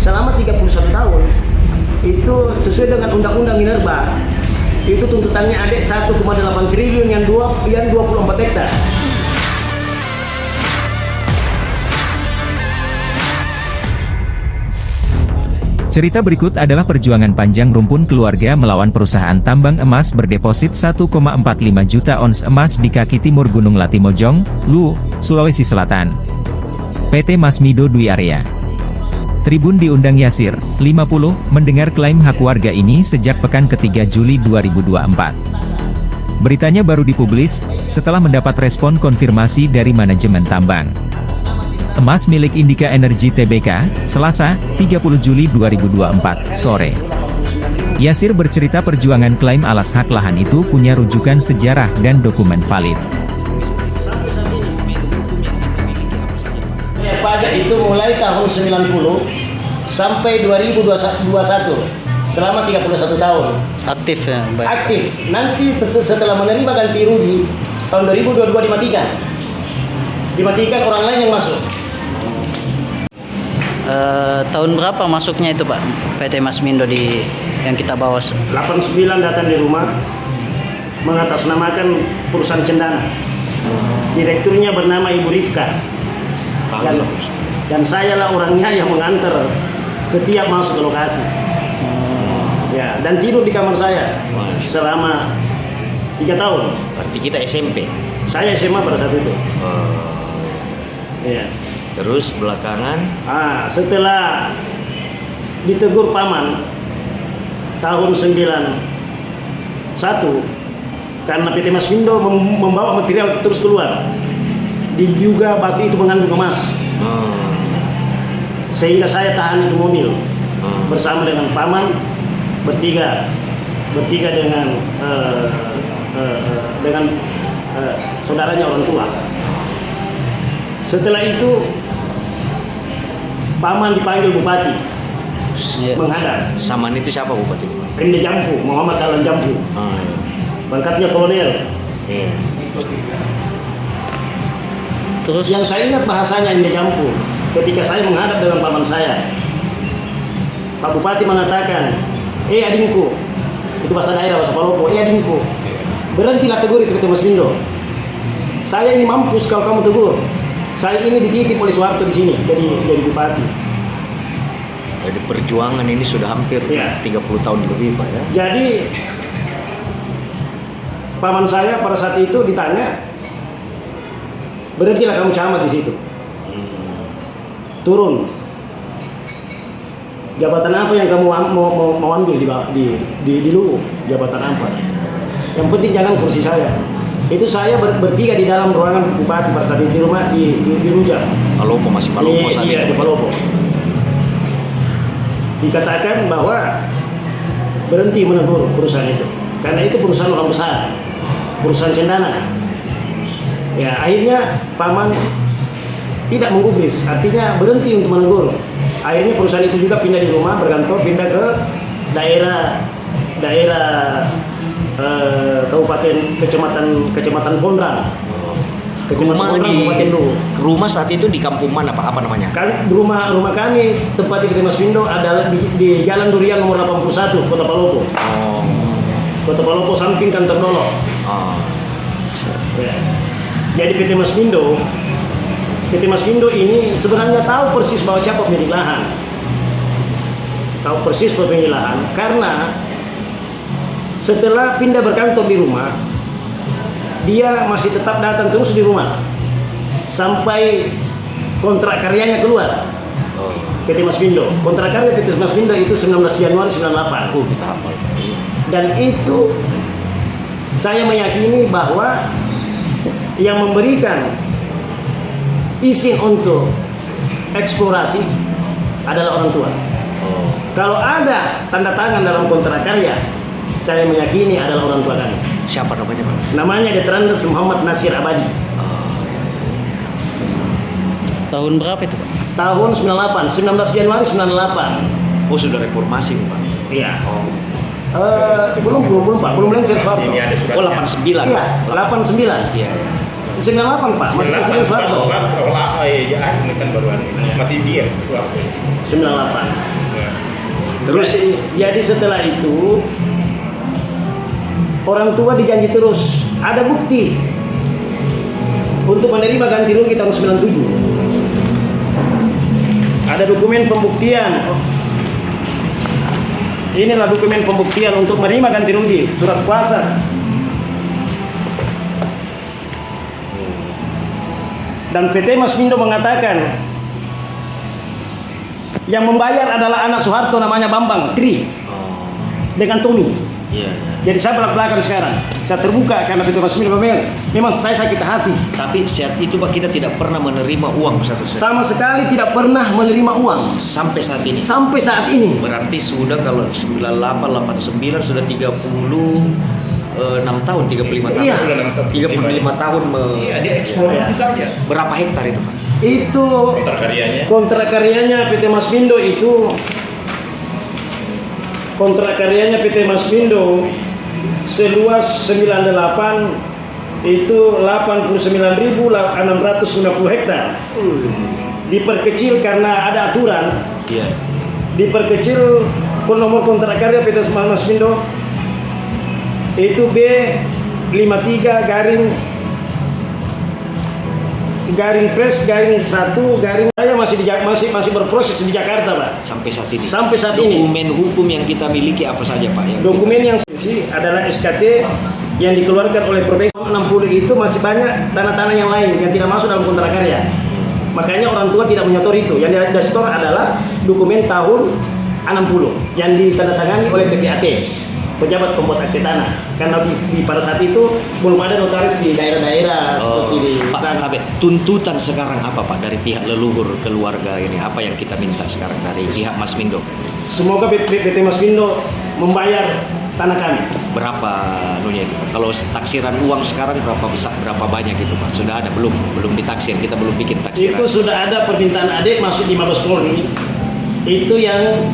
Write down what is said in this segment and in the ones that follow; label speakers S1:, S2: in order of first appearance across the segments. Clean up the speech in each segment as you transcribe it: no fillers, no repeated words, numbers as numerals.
S1: selama 31 tahun. Itu sesuai dengan Undang-Undang Minerba. Itu tuntutannya ada 1,8 triliun yang 24 hektar.
S2: Cerita berikut adalah perjuangan panjang rumpun keluarga melawan perusahaan tambang emas berdeposit 1,45 juta ons emas di kaki timur Gunung Latimojong, Luwu, Sulawesi Selatan. PT Masmido Dwi Arya. Tribun diundang Yasir, 50, mendengar klaim hak warga ini sejak pekan ketiga Juli 2024. Beritanya baru dipublis, setelah mendapat respon konfirmasi dari manajemen tambang. Emas milik Indika Energy Tbk, Selasa, 30 Juli 2024, sore. Yasir bercerita perjuangan klaim alas hak lahan itu punya rujukan sejarah dan dokumen valid.
S1: Pajak itu mulai tahun 90 sampai 2021, selama 31 tahun.
S3: Aktif ya, baik.
S1: Aktif. Nanti setelah menerima ganti rugi, tahun 2022 dimatikan. Dimatikan orang lain yang masuk.
S3: Tahun berapa masuknya itu Pak PT Masmindo di yang kita bawa?
S1: 89 datang di rumah mengatasnamakan perusahaan Cendana. Direkturnya bernama Ibu Rifka. Dan saya lah orangnya yang mengantar setiap masuk ke lokasi. Ya, dan tidur di kamar saya selama 3 tahun.
S4: Berarti kita SMP.
S1: Saya SMA pada saat itu. Ya.
S4: Terus belakangan
S1: Setelah ditegur paman tahun 91 karena PT Masmindo membawa material terus keluar, diduga batu itu mengandung emas, sehingga saya tahan itu mobil bersama dengan paman bertiga dengan saudaranya orang tua. Setelah itu paman dipanggil bupati menghadap.
S4: Saman itu siapa bupati?
S1: Pemda Jampu, Muhammad Dahlan Jampu. Pangkatnya kolonel.
S3: Terus
S1: Yang saya ingat bahasanya Pemda Jampu ketika saya menghadap dengan paman saya. Pak Bupati mengatakan, adingku, itu bahasa daerah, bahasa Palopo, adingku, berhentilah tegur itu PT Masmindo. Saya ini mampus kalau kamu tegur. Saya ini dititip oleh Soeharto di sini jadi bupati.
S4: Jadi perjuangan ini sudah hampir 30 tahun lebih Pak ya.
S1: Jadi paman saya pada saat itu ditanya, berhentilah kamu camat di situ. Turun. Jabatan apa yang kamu mau ambil di Luwu? Jabatan apa? Yang penting jangan kursi saya. Itu saya bertiga di dalam ruangan bupati pada saat itu di rumah di Rujak.
S4: Palopo masih Palopo saat
S1: Iya,
S4: itu.
S1: di Palopo. Dikatakan bahwa berhenti menegur perusahaan itu karena itu perusahaan orang besar, perusahaan Cendana. Ya, akhirnya paman tidak menggubris, artinya berhenti untuk menegur. Akhirnya perusahaan itu juga pindah di rumah, berkantor, pindah ke daerah kabupaten kecamatan Pondrang.
S4: Rumah saat itu di kampung mana Pak? Apa namanya?
S1: Rumah kami tempat di PT Masmindo adalah di Jalan Durian nomor 81 Kota Palopo. Kota Palopo samping kantor Dolo. Ya. Jadi PT Masmindo ini sebenarnya tahu persis bahwa siapa pemilik lahan. Tahu persis pemilik lahan karena setelah pindah berkantor di rumah, dia masih tetap datang terus di rumah sampai kontrak karyanya keluar. PT Masmindo. Kontrak karya PT Masmindo itu 19 Januari 98.
S4: Kita hafal.
S1: Dan itu saya meyakini bahwa yang memberikan izin untuk eksplorasi adalah orang tua. Kalau ada tanda tangan dalam kontrak karya, saya meyakini adalah orang tua kami.
S4: Siapa namanya Pak?
S1: Namanya Detrandes Muhammad Nasir Abadi.
S3: tahun berapa itu Pak?
S1: Tahun 98, 19 Januari 98.
S4: Oh sudah reformasi Pak?
S1: Iya. Belum lengser Soeharto.
S4: Oh 89.
S1: Iya, 89.
S4: Iya.
S1: 98 Pak, masih Presiden Soeharto.
S5: Masih dia Soeharto.
S1: 98.
S4: Terus
S1: Jadi setelah itu orang tua dijanji terus ada bukti untuk menerima ganti rugi tahun 97. Ada dokumen pembuktian. Inilah dokumen pembuktian untuk menerima ganti rugi, surat kuasa. Dan PT Masmindo mengatakan yang membayar adalah anak Soeharto namanya Bambang Tri dengan Tommy.
S4: Iya.
S1: Jadi saya belak-belakan sekarang. Saya terbuka karena PT Masmindo memang saya sakit hati.
S4: Tapi saat itu Pak kita tidak pernah menerima uang satu sen.
S1: Sama sekali tidak pernah menerima uang
S4: Sampai saat ini.
S1: sampai saat ini.
S4: Berarti sudah kalau 98, 89 sudah 36 tahun, 35 tahun.
S1: Iya.
S4: 35 tahun
S5: Iya, dia eksplorasi saja.
S4: berapa hektar itu Pak?
S1: Itu kontrak karyanya PT Masmindo itu seluas 98 itu 89.650 hektar. Diperkecil karena ada aturan.
S4: Iya.
S1: Diperkecil nomor kontrak karya PT Masmindo itu B53 garing pres garing 1 garing saya masih berproses di Jakarta, Pak.
S4: Sampai saat ini.
S1: Sampai saat ini.
S4: Dokumen hukum yang kita miliki apa saja Pak? Yang
S1: Dokumen yang adalah SKT yang dikeluarkan oleh Provinsi 60 itu masih banyak tanah-tanah yang lain yang tidak masuk dalam kontrak karya. Makanya orang tua tidak menyetor itu. Yang disetor adalah dokumen tahun 60 yang ditandatangani oleh PPAT, pejabat pembuat akte tanah. Karena pada saat itu belum ada notaris di daerah-daerah seperti di
S4: Pak
S1: sana.
S4: Abe, tuntutan sekarang apa Pak dari pihak leluhur keluarga ini? Apa yang kita minta sekarang dari pihak Masmindo?
S1: Semoga PT Masmindo membayar tanah kami.
S4: Berapa anunya itu Pak? Kalau taksiran uang sekarang berapa besar, berapa banyak itu Pak? Sudah ada belum ditaksir, kita belum bikin taksiran.
S1: Itu sudah ada permintaan adik masuk di Mabes Polri. Itu yang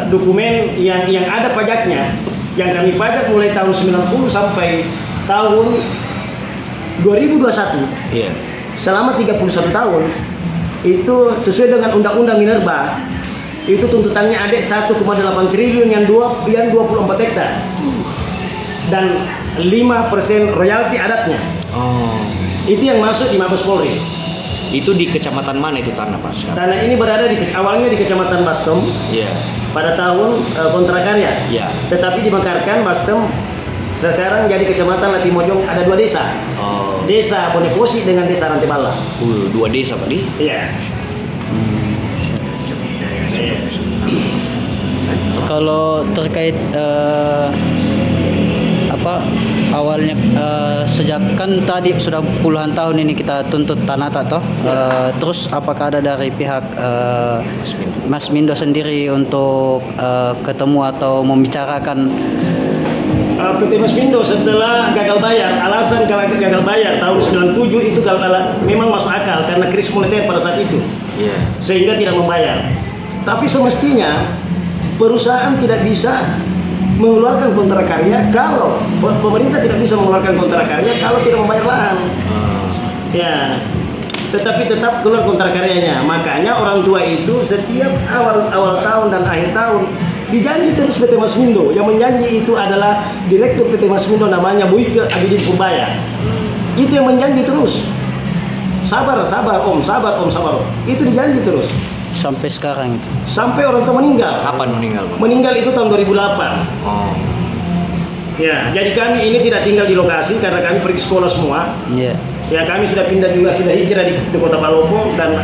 S1: dokumen yang ada pajaknya, yang kami pajak mulai tahun 90 sampai tahun 2021.
S4: Iya.
S1: Selama 31 tahun itu sesuai dengan Undang-Undang Minerba. Itu tuntutannya adik 1,8 triliun yang 24 hektar. Dan 5% royalti adatnya.
S4: Oh.
S1: Itu yang masuk di Mabes Polri.
S4: Itu di kecamatan mana itu tanah Pak sekarang?
S1: Tanah ini berada awalnya di Kecamatan Bastem
S4: Iya.
S1: pada tahun kontrak karya.
S4: Iya.
S1: Tetapi dimekarkan Bastem sekarang jadi Kecamatan Latimojong, ada 2 desa.
S4: Oh.
S1: Desa Boneposi dengan Desa Rantebala.
S4: 2 desa Pak di?
S1: Iya.
S3: Kalau terkait awalnya sejak kan tadi sudah puluhan tahun ini kita tuntut tanah tak toh. Terus apakah ada dari pihak Masmindo sendiri untuk ketemu atau membicarakan?
S1: PT Masmindo setelah gagal bayar, alasan kalau gagal bayar tahun 97 itu memang masuk akal karena krisis moneter pada saat itu.
S4: Iya.
S1: Sehingga tidak membayar. Tapi semestinya perusahaan tidak bisa mengeluarkan kontrak karya kalau pemerintah tidak bisa mengeluarkan kontrak karya kalau tidak membayar lahan. Ya, tetapi tetap keluar kontrak karyanya. Makanya orang tua itu setiap awal tahun dan akhir tahun dijanji terus PT Masmindo. Yang menjanji itu adalah Direktur PT Masmindo namanya Boyke Abidin Purbaya. Itu yang menjanji terus. Sabar om. Itu dijanji terus.
S3: Sampai sekarang itu.
S1: Sampai orang tua meninggal.
S4: Kapan meninggal Pak?
S1: Meninggal itu tahun 2008.
S4: Oh.
S1: Ya, jadi kami ini tidak tinggal di lokasi karena kami pergi sekolah semua.
S3: Iya.
S1: Ya, kami sudah pindah juga, sudah hijrah di Kota Palopo dan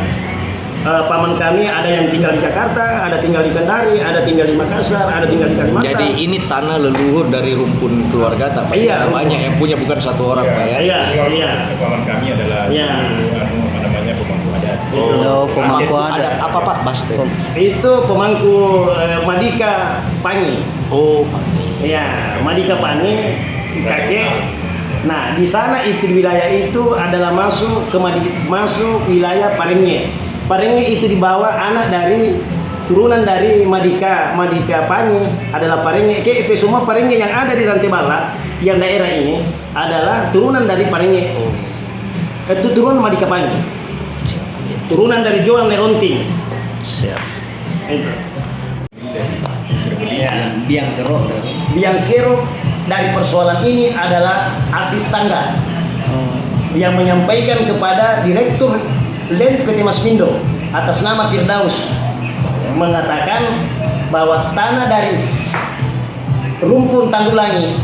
S1: paman kami ada yang tinggal di Jakarta, ada tinggal di Kendari, ada tinggal di Makassar, ada tinggal di Kalimantan.
S4: Jadi ini tanah leluhur dari rumpun keluarga Pak?
S1: Iya.
S4: Ada banyak yang punya, bukan satu orang Pak ya?
S1: Iya.
S5: Kawan kami adalah pemangku adat.
S3: Oh, pemangku
S4: Ada
S3: adat.
S4: apa Pak? Baste?
S1: Itu pemangku Madika Pangi.
S4: Oh Pak.
S1: Ya, Madika Pangi kakek. Nah, di sana itu wilayah itu adalah masuk wilayah Parengge. Parengge itu dibawa anak dari turunan dari Madika Pangi adalah Parengge. Semua Parengge yang ada di Rantebala yang daerah ini adalah turunan dari Parengge. Itu turunan Madika Pangi. Turunan dari Joan Leronting.
S4: Siap.
S1: Itu.
S4: biang kerok dari
S1: Biang kerok dari persoalan ini adalah Asis Sangga yang menyampaikan kepada Direktur Len PT Masmindo atas nama Firdaus, mengatakan bahwa tanah dari Rumpun Tandulangi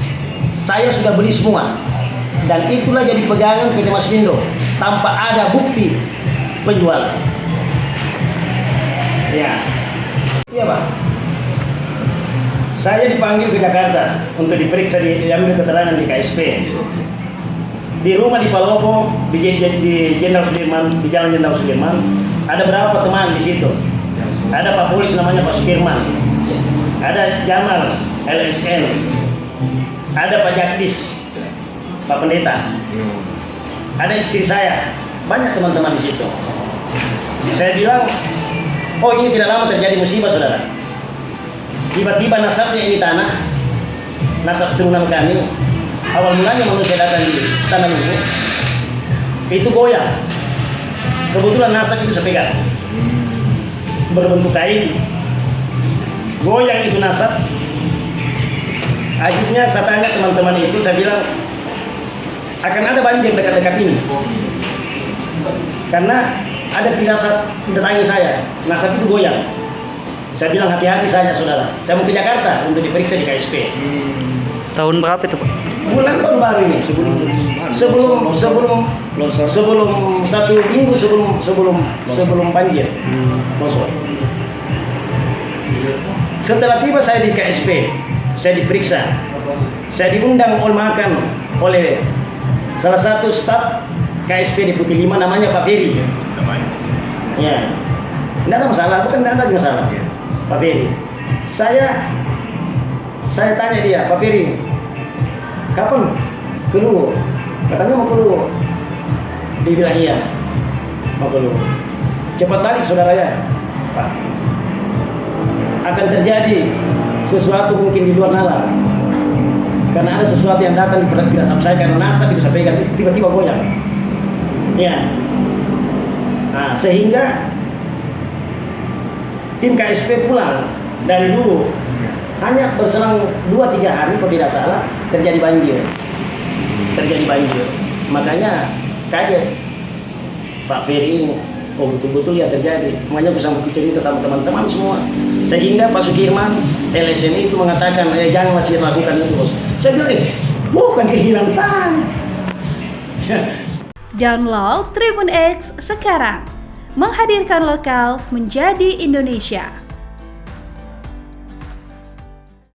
S1: saya sudah beli semua, dan itulah jadi pegangan PT Masmindo tanpa ada bukti penjualan. Ya, iya Pak. Saya dipanggil ke Jakarta untuk diperiksa, diambil keterangan di KSP. Di rumah di Palopo, di Jenderal Sudirman, di Jalan Jenderal Sudirman, ada berapa teman di situ. Ada Pak Polisi namanya Pak Sukirman, ada Jamal LSN, ada Pak Jakdis, Pak Pendeta, ada istri saya, banyak teman-teman di situ. Saya bilang, oh ini tidak lama terjadi musibah saudara. Tiba-tiba nasabnya ini nasab turunan kami. Awal mulanya manusia datang di tanah Luwu, itu goyang. Kebetulan nasab itu saya pegang, berbentuk kain. Goyang itu nasab. Akhirnya saya tanya teman-teman itu, saya bilang akan ada banjir dekat-dekat ini, karena ada firasat datangi saya, nasab itu goyang. Saya bilang hati-hati saja saudara, saya mau ke Jakarta untuk diperiksa di KSP.
S3: Tahun berapa itu Pak?
S1: Bulan baru ini, sebelum 1 minggu sebelum banjir. Masuk. Setelah tiba saya di KSP, saya diperiksa, saya diundang oleh salah satu staf KSP di Putih 5 namanya Pak Ferry. Ya, tidak ada masalah, bukan tidak ada masalah. Pak Ferry, saya tanya dia, Pak Ferry, kapan ke Luwu? Katanya mau ke Luwu. Dia bilang iya, mau ke Luwu. Cepat balik saudara ya, Pak. Akan terjadi sesuatu mungkin di luar nalar, karena ada sesuatu yang datang di firasat saya, karena nasab itu saya pegang tiba-tiba goyang. Ya, nah, sehingga tim KSP pulang dari Luwu. Hanya berselang 2-3 hari kalau tidak salah terjadi banjir. Makanya kaget Pak Ferry ini, oh betul-betul ya terjadi. Makanya bisa cerita sama teman-teman semua. Sehingga Pak Sukirman LSN itu mengatakan, jangan masih lakukan itu bos. Saya bilang, bukan keinginan saya.
S6: Download Tribun X sekarang, menghadirkan lokal menjadi Indonesia.